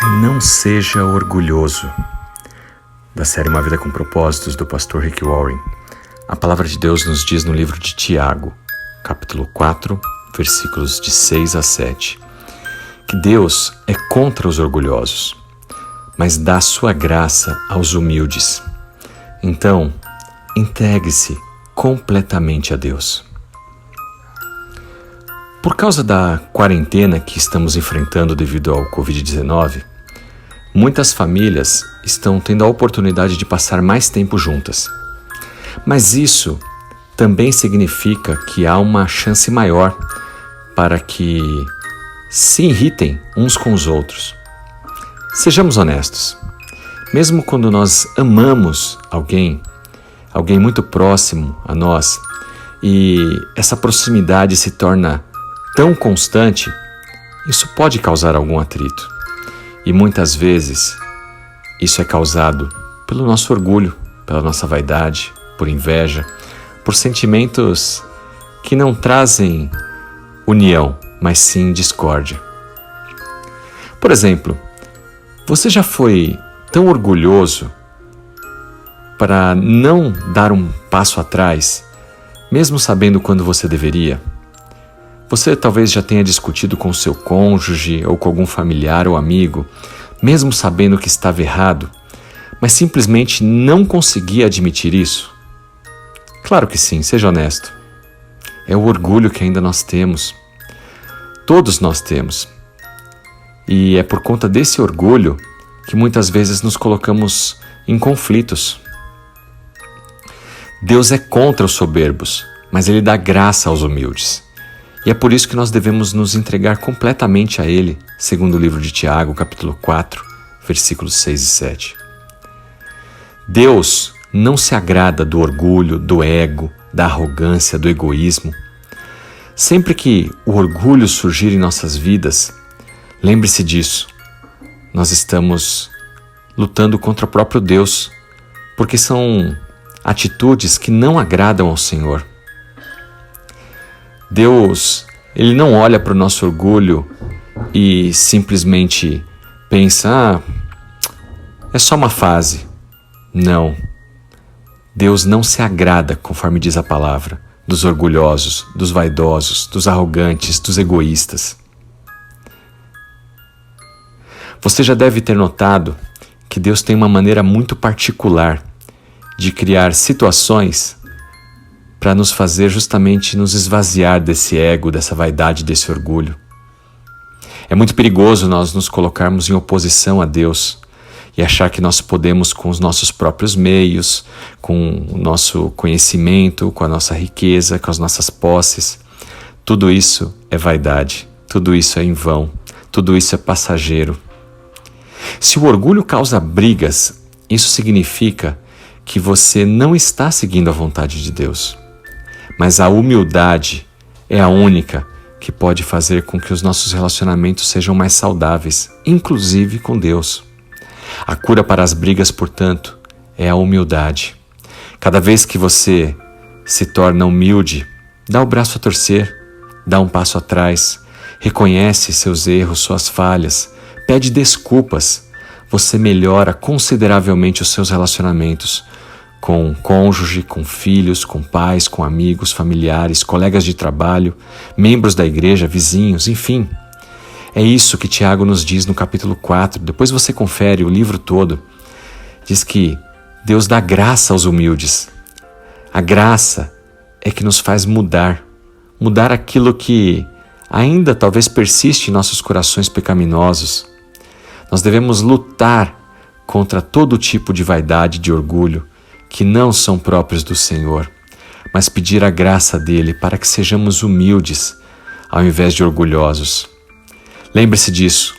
Não seja orgulhoso. Da série Uma Vida com Propósitos, do pastor Rick Warren. A palavra de Deus nos diz no livro de Tiago, capítulo 4, versículos de 6 a 7, que Deus é contra os orgulhosos, mas dá sua graça aos humildes. Então, entregue-se completamente a Deus. Por causa da quarentena que estamos enfrentando devido ao Covid-19, muitas famílias estão tendo a oportunidade de passar mais tempo juntas. Mas isso também significa que há uma chance maior para que se irritem uns com os outros. Sejamos honestos. Mesmo quando nós amamos alguém muito próximo a nós, e essa proximidade se torna tão constante, isso pode causar algum atrito. E muitas vezes isso é causado pelo nosso orgulho, pela nossa vaidade, por inveja, por sentimentos que não trazem união, mas sim discórdia. Por exemplo, você já foi tão orgulhoso para não dar um passo atrás, mesmo sabendo quando você deveria? Você talvez já tenha discutido com seu cônjuge ou com algum familiar ou amigo, mesmo sabendo que estava errado, mas simplesmente não conseguia admitir isso? Claro que sim, seja honesto. É o orgulho que ainda nós temos. Todos nós temos. E é por conta desse orgulho que muitas vezes nos colocamos em conflitos. Deus é contra os soberbos, mas Ele dá graça aos humildes. E é por isso que nós devemos nos entregar completamente a Ele, segundo o livro de Tiago, capítulo 4, versículos 6 e 7. Deus não se agrada do orgulho, do ego, da arrogância, do egoísmo. Sempre que o orgulho surgir em nossas vidas, lembre-se disso. Nós estamos lutando contra o próprio Deus, porque são atitudes que não agradam ao Senhor. Deus, Ele não olha para o nosso orgulho e simplesmente pensa, é só uma fase. Não. Deus não se agrada, conforme diz a palavra, dos orgulhosos, dos vaidosos, dos arrogantes, dos egoístas. Você já deve ter notado que Deus tem uma maneira muito particular de criar situações para nos fazer justamente nos esvaziar desse ego, dessa vaidade, desse orgulho. É muito perigoso nós nos colocarmos em oposição a Deus e achar que nós podemos, com os nossos próprios meios, com o nosso conhecimento, com a nossa riqueza, com as nossas posses. Tudo isso é vaidade, tudo isso é em vão, tudo isso é passageiro. Se o orgulho causa brigas, isso significa que você não está seguindo a vontade de Deus. Mas a humildade é a única que pode fazer com que os nossos relacionamentos sejam mais saudáveis, inclusive com Deus. A cura para as brigas, portanto, é a humildade. Cada vez que você se torna humilde, dá o braço a torcer, dá um passo atrás, reconhece seus erros, suas falhas, pede desculpas, você melhora consideravelmente os seus relacionamentos com cônjuge, com filhos, com pais, com amigos, familiares, colegas de trabalho, membros da igreja, vizinhos, enfim. É isso que Tiago nos diz no capítulo 4. Depois você confere o livro todo. Diz que Deus dá graça aos humildes. A graça é que nos faz mudar aquilo que ainda talvez persiste em nossos corações pecaminosos. Nós devemos lutar contra todo tipo de vaidade, de orgulho, que não são próprios do Senhor, mas pedir a graça dele para que sejamos humildes ao invés de orgulhosos. Lembre-se disso,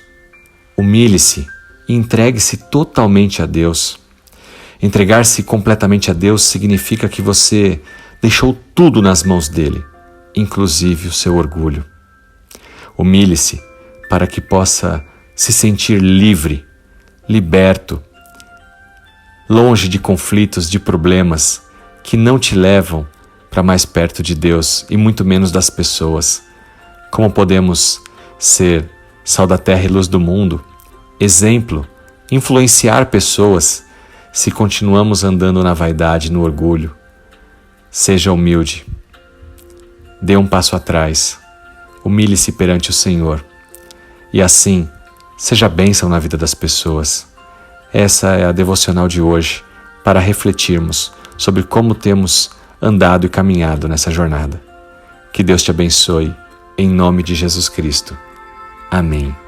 humilhe-se e entregue-se totalmente a Deus. Entregar-se completamente a Deus significa que você deixou tudo nas mãos dele, inclusive o seu orgulho. Humilhe-se para que possa se sentir livre, liberto, longe de conflitos, de problemas que não te levam para mais perto de Deus e muito menos das pessoas. Como podemos ser sal da terra e luz do mundo exemplo, influenciar pessoas se continuamos andando na vaidade e no orgulho. Seja humilde. Dê um passo atrás. Humilhe-se perante o Senhor. E assim, seja bênção na vida das pessoas. Essa é a devocional de hoje, para refletirmos sobre como temos andado e caminhado nessa jornada. Que Deus te abençoe, em nome de Jesus Cristo. Amém.